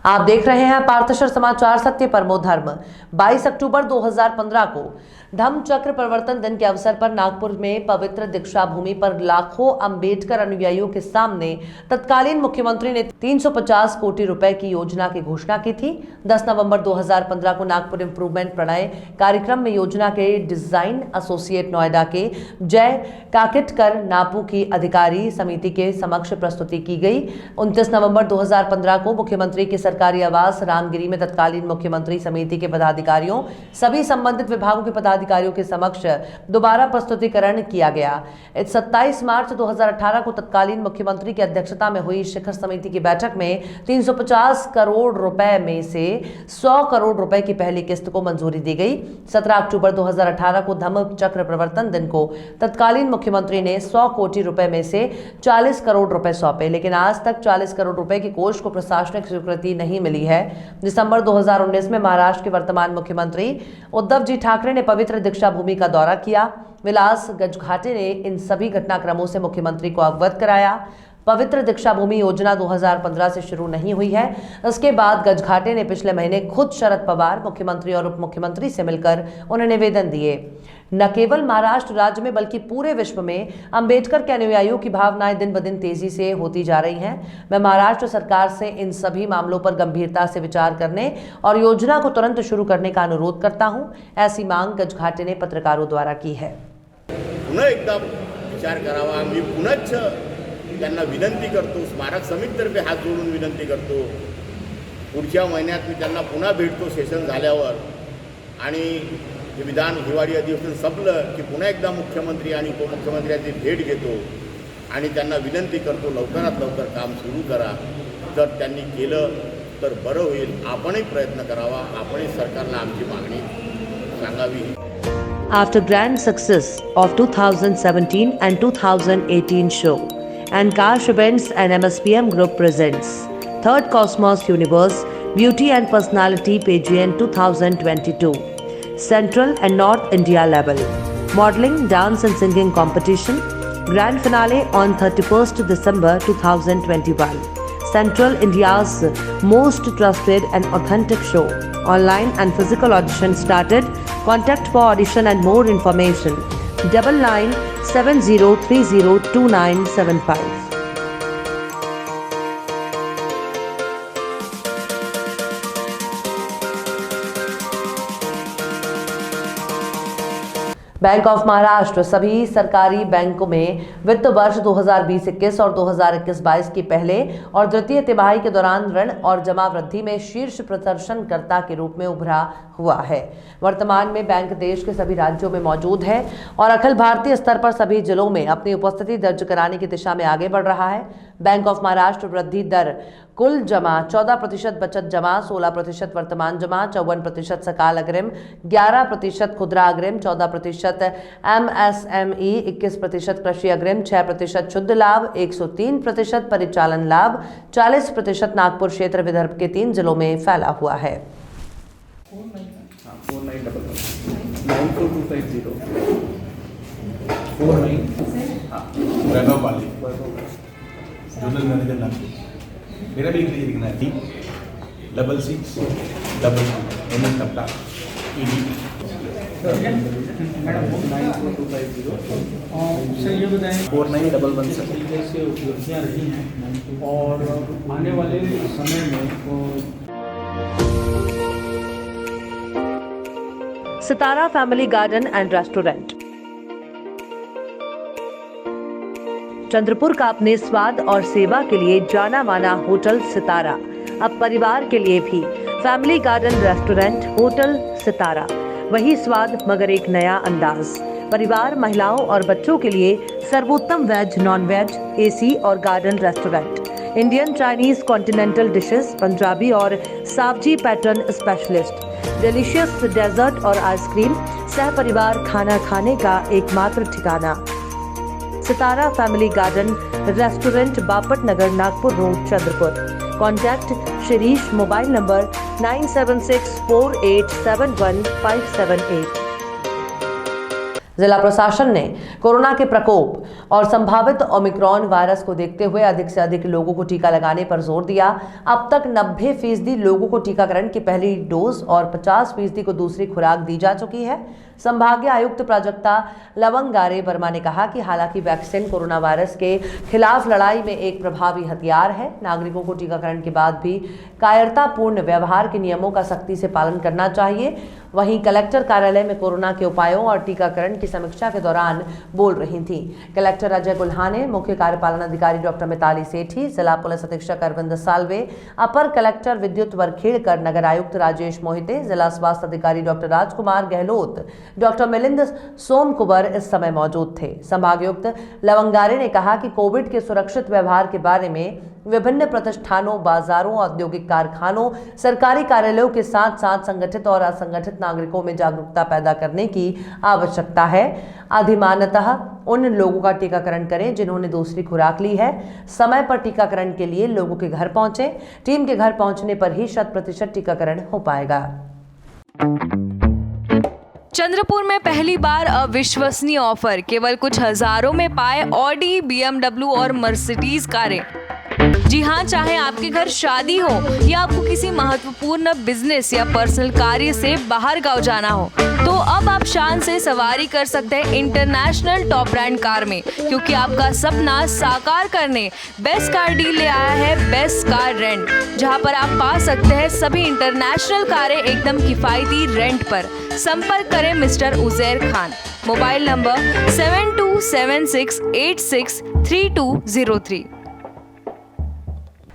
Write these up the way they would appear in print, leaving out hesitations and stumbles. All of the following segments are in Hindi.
आप देख रहे हैं पार्थशर समाचार, सत्य परमो धर्म। 22 अक्टूबर 2015 को धम्म चक्र प्रवर्तन दिन के अवसर पर नागपुर में पवित्र दीक्षा भूमि पर लाखों अंबेडकर अनुयायियों के सामने तत्कालीन मुख्यमंत्री ने 350 कोटि रुपए की योजना की घोषणा की थी। 10 नवंबर 2015 को नागपुर इंप्रूवमेंट प्रणय कार्यक्रम में योजना के डिजाइन एसोसिएट नोएडा के जय काकेटकर नापू की अधिकारी समिति के समक्ष प्रस्तुति की गई। 29 नवंबर 2015 को मुख्यमंत्री के सरकारी आवास रामगिरी में तत्कालीन मुख्यमंत्री समिति के पदाधिकारियों सभी संबंधित विभागों के पदाधिकारियों के समक्ष दोबारा प्रस्तुतिकरण किया गया। 27 मार्च 2018 को तत्कालीन मुख्यमंत्री की अध्यक्षता में हुई शिखर समिति की बैठक में 350 करोड़ रुपए में से 100 करोड़ रुपए की पहली किस्त को मंजूरी दी गई। 17 अक्टूबर 2018 को धम्म चक्र प्रवर्तन दिन को तत्कालीन मुख्यमंत्री ने 100 कोटि रुपए में से 40 करोड़ रुपए सौंपे, लेकिन आज तक 40 करोड़ रुपए की कोष को प्रशासनिक स्वीकृति नहीं मिली है। दिसंबर 2019 में महाराष्ट्र के वर्तमान मुख्यमंत्री उद्धव जी ठाकरे ने पवित्र दीक्षा भूमि का दौरा किया। विलास गजघाटे ने इन सभी घटनाक्रमों से मुख्यमंत्री को अवगत कराया। पवित्र दीक्षा भूमि योजना 2015 से शुरू नहीं हुई है। इसके बाद गजघाटे ने पिछले महीने खुद शरद पवार मुख्यमंत्री और उप मुख्यमंत्री से मिलकर उन्हें निवेदन दिए। न केवल महाराष्ट्र राज्य में बल्कि पूरे विश्व में अंबेडकर के अनुयायियों की भावनाएं दिन ब दिन तेजी से होती जा रही हैं। मैं महाराष्ट्र सरकार से इन सभी मामलों पर गंभीरता से विचार करने और योजना को तुरंत शुरू करने का अनुरोध करता हूं। ऐसी मांग गजघाटे ने पत्रकारों द्वारा की है। पुन्हा एकदा विचार करावा। मी पुनःच त्यांना विनंती करतो, स्मारक समितीतर्फे हात जोडून विनंती करतो। पुढच्या महिन्यात मी त्यांना पुन्हा भेटतो सेशन झाल्यावर आणि विधान हिवाळी अधिवेशन संपलं की पुन्हा एकदा मुख्यमंत्री आणि उपमुख्यमंत्र्यांची भेट घेतो आणि त्यांना विनंती करतो लवकरात लवकर काम सुरू करा। जर त्यांनी केलं तर बरं होईल। आपणही प्रयत्न करावा, आपणही सरकारला आमची मागणी सांगावी। After grand success of 2017 and 2018 show, and Kash Events and MSPM Group presents Third Cosmos Universe Beauty and Personality Pageant 2022 Central and North India level modeling, dance and singing competition, grand finale on 31st December 2021. Central India's most trusted and authentic show. Online and physical audition started. Contact for audition and more information 9970302975. Bank of Maharashtra सभी सरकारी बैंकों में वित्त वर्ष 2020-21 और 2021-22 की पहले और द्वितीय तिमाही के दौरान ऋण और जमा वृद्धि में शीर्ष प्रदर्शनकर्ता के रूप में उभरा हुआ है। वर्तमान में बैंक देश के सभी राज्यों में मौजूद है और अखिल भारतीय स्तर पर सभी जिलों में अपनी उपस्थिति दर्ज कराने की दिशा में आगे बढ़ रहा है। बैंक ऑफ महाराष्ट्र वृद्धि दर कुल जमा 14%, बचत जमा 16%, वर्तमान जमा 54%, सकाल अग्रिम 11%, खुदरा अग्रिम 14%, MSME 21%, कृषि अग्रिम 6%, शुद्ध लाभ 103%, परिचालन लाभ 40% नागपुर क्षेत्र विदर्भ के 3 जिलों में फैला हुआ है। 49 मेरा भी इंग्लिश लिखना है D 6622 तबला सर ये बताएं 4911 जैसे उपलब्धियाँ रही हैं और आने वाले समय में Sitara family garden and restaurant Chandrapur का अपने स्वाद और सेवा के लिए जाना माना होटल सितारा अब परिवार के लिए भी फैमिली गार्डन रेस्टोरेंट होटल सितारा, वही स्वाद मगर एक नया अंदाज। परिवार, महिलाओं और बच्चों के लिए सर्वोत्तम वेज, नॉन वेज, एसी और garden restaurant, Indian, Chinese, continental dishes, Punjabi और Saoji pattern specialist, delicious dessert और आइसक्रीम, सह परिवार खाना खाने का एकमात्र ठिकाना। Sitara family garden restaurant, Bapat Nagar, Nagpur road, Chandrapur. Contact Shirish, mobile number 9764871578। जिला प्रशासन ने कोरोना के प्रकोप और संभावित ओमिक्रॉन वायरस को देखते हुए अधिक से अधिक लोगों को टीका लगाने पर जोर दिया। अब तक 90% लोगों को टीकाकरण की पहली डोज और 50% को दूसरी खुराक दी जा चुकी है। संभागीय आयुक्त प्राजक्ता लवंगारे वर्मा ने कहा कि हालांकि वैक्सीन कोरोना वायरस के खिलाफ लड़ाई में एक प्रभावी हथियार है, नागरिकों को टीकाकरण के बाद भी कायरतापूर्ण व्यवहार के नियमों का सख्ती से पालन करना चाहिए। वहीं कलेक्टर कार्यालय में कोरोना के उपायों और टीकाकरण की समीक्षा के दौरान बोल रही थी कलेक्टर अजय गुल्हाने, मुख्य कार्यपालन अधिकारी डॉक्टर मिताली सेठी, जिला पुलिस अधीक्षक अरविंद सालवे, अपर कलेक्टर विद्युत वरखेड़कर, नगर आयुक्त राजेश मोहिते, जिला स्वास्थ्य अधिकारी डॉक्टर राजकुमार गहलोत, डॉक्टर मिलिंद सोमकुबर इस समय मौजूद थे। संभागायुक्त लवंगारे ने कहा कि कोविड के सुरक्षित व्यवहार के बारे में विभिन्न प्रतिष्ठानों, बाजारों, औद्योगिक कारखानों, सरकारी कार्यालयों के साथ साथ संगठित और असंगठित नागरिकों में जागरूकता पैदा करने की आवश्यकता है। अधिमानतः उन लोगों का टीकाकरण करें जिन्होंने दूसरी खुराक ली है। समय पर टीकाकरण के लिए लोगों के घर पहुंचे। टीम के घर पहुंचने पर ही 100% टीकाकरण हो पाएगा। चंद्रपुर में पहली बार अविश्वसनीय ऑफर, केवल कुछ हजारों में पाए ऑडी, बीएमडब्ल्यू और मर्सिडीज कारें। जी हाँ, चाहे आपके घर शादी हो या आपको किसी महत्वपूर्ण बिजनेस या पर्सनल कार्य से बाहर गांव जाना हो, तो अब आप शान से सवारी कर सकते हैं इंटरनेशनल टॉप ब्रांड कार में, क्योंकि आपका सपना साकार करने बेस्ट कार डील ले आया है बेस्ट कार रेंट, जहां पर आप पा सकते हैं सभी इंटरनेशनल कारें एकदम किफायती रेंट पर। संपर्क करें mister Uzair Khan, mobile number 7276863203।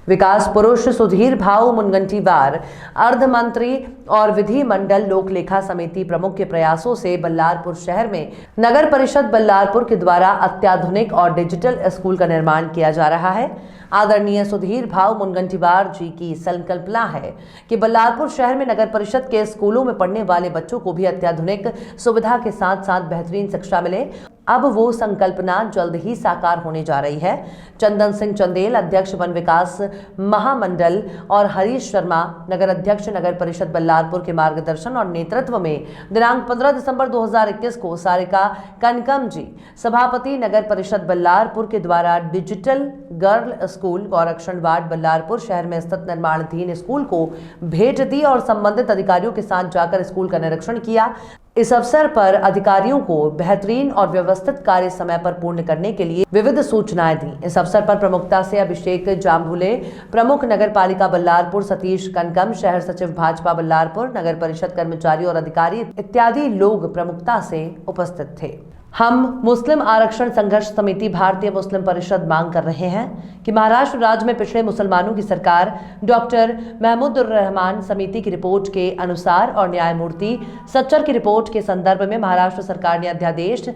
विकास पुरुष सुधीर भाऊ मुनगंटीवार, अर्ध मंत्री और विधि मंडल लोक लेखा समिति प्रमुख के प्रयासों से बल्लारपुर शहर में नगर परिषद बल्लारपुर के द्वारा अत्याधुनिक और डिजिटल स्कूल का निर्माण किया जा रहा है। आदरणीय सुधीर भाऊ मुनगंटीवार जी की संकल्पना है कि बल्लारपुर शहर में नगर परिषद के स्कूलों में पढ़ने वाले बच्चों को भी अत्याधुनिक सुविधा के साथ साथ बेहतरीन शिक्षा मिले। अब वो संकल्पना जल्द ही साकार होने जा रही है। चंदन सिंह चंदेल, अध्यक्ष वन विकास महामंडल, और हरीश शर्मा, नगर अध्यक्ष नगर परिषद बल्लारपुर के मार्गदर्शन और नेतृत्व में दिनांक 15 दिसंबर 2021 को सारिका कनकम जी, सभापति नगर परिषद बल्लारपुर के द्वारा digital girl school Gaurakshan ward Ballarpur शहर में स्थित निर्माणाधीन स्कूल को भेंट दी और संबंधित अधिकारियों के साथ जाकर स्कूल का निरीक्षण किया। इस अवसर पर अधिकारियों को बेहतरीन और व्यवस्थित कार्य समय पर पूर्ण करने के लिए विविध सूचनाएं दी। इस अवसर पर प्रमुखता से अभिषेक जाम्भुले, प्रमुख नगर पालिका बल्लारपुर, सतीश कनकम, शहर सचिव भाजपा बल्लारपुर, नगर परिषद कर्मचारी और अधिकारी इत्यादि लोग प्रमुखता से उपस्थित थे। हम मुस्लिम आरक्षण संघर्ष समिति भारतीय मुस्लिम परिषद मांग कर रहे हैं कि महाराष्ट्र राज्य में पिछड़े मुसलमानों की सरकार डॉक्टर महमूदुर रहमान समिति की रिपोर्ट के अनुसार और न्यायमूर्ति सच्चर की रिपोर्ट के संदर्भ में महाराष्ट्र सरकार ने अध्यादेश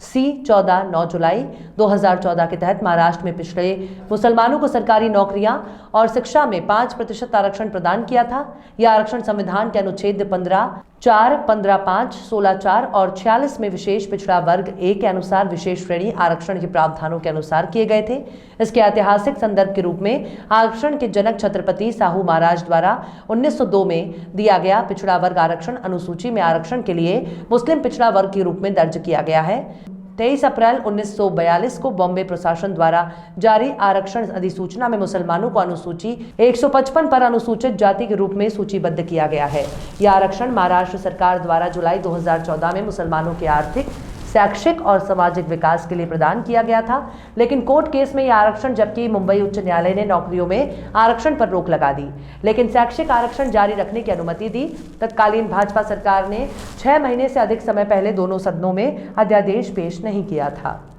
C-14 9 जुलाई 2014 के तहत महाराष्ट्र में पिछड़े मुसलमानों को सरकारी नौकरियां और शिक्षा में 5% आरक्षण प्रदान किया था। यह आरक्षण संविधान के अनुच्छेद 15(4), 15(5), 16(4) और 46 में विशेष पिछड़ा वर्ग A के अनुसार विशेष श्रेणी आरक्षण के प्रावधानों के अनुसार किए गए थे। इसके ऐतिहासिक संदर्भ के रूप में आरक्षण के जनक छत्रपति साहू महाराज द्वारा 1902 में दिया गया पिछड़ा वर्ग आरक्षण अनुसूची में आरक्षण के लिए मुस्लिम पिछड़ा वर्ग के रूप में दर्ज किया गया है। 23 अप्रैल 1942 को बॉम्बे प्रशासन द्वारा जारी आरक्षण अधिसूचना में मुसलमानों को अनुसूची 155 पर अनुसूचित जाति के रूप में सूचीबद्ध किया गया है। यह आरक्षण महाराष्ट्र सरकार द्वारा जुलाई 2014 में मुसलमानों के आर्थिक, शैक्षिक और सामाजिक विकास के लिए प्रदान किया गया था, लेकिन कोर्ट केस में यह आरक्षण, जबकि मुंबई उच्च न्यायालय ने नौकरियों में आरक्षण पर रोक लगा दी, लेकिन शैक्षिक आरक्षण जारी रखने की अनुमति दी। तत्कालीन भाजपा सरकार ने 6 महीने से अधिक समय पहले दोनों सदनों में अध्यादेश पेश नहीं किया था।